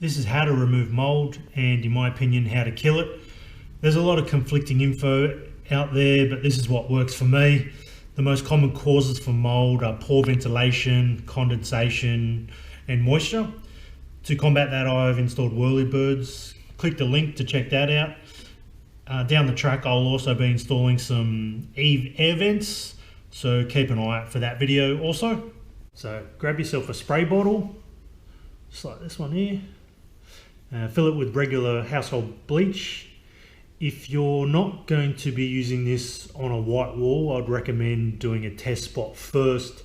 This is how to remove mold and, in my opinion, how to kill it. There's a lot of conflicting info out there, but this is what works for me. The most common causes for mold are poor ventilation, condensation, and moisture. To combat that, I've installed whirlybirds. Click the link to check that out. Down the track, I'll also be installing some air vents, so keep an eye out for that video also. So grab yourself a spray bottle, just like this one here. Fill it with regular household bleach. If you're not going to be using this on a white wall, I'd recommend doing a test spot first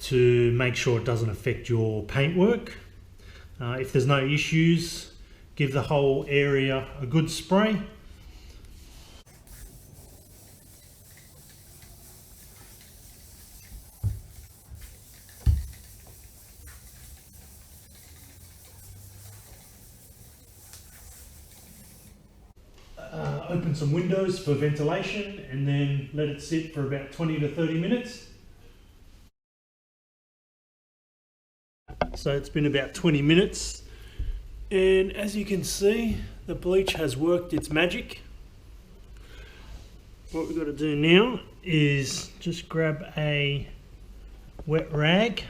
to make sure it doesn't affect your paintwork. If there's no issues, give the whole area a good spray. Open some windows for ventilation and then let it sit for about 20 to 30 minutes. So it's been about 20 minutes, and as you can see, the bleach has worked its magic. What we've got to do now is just grab a wet rag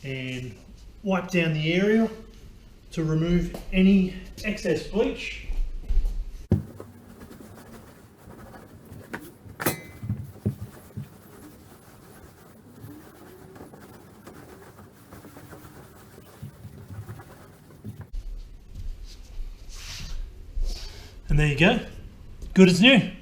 and wipe down the area to remove any excess bleach. And there you go, good as new.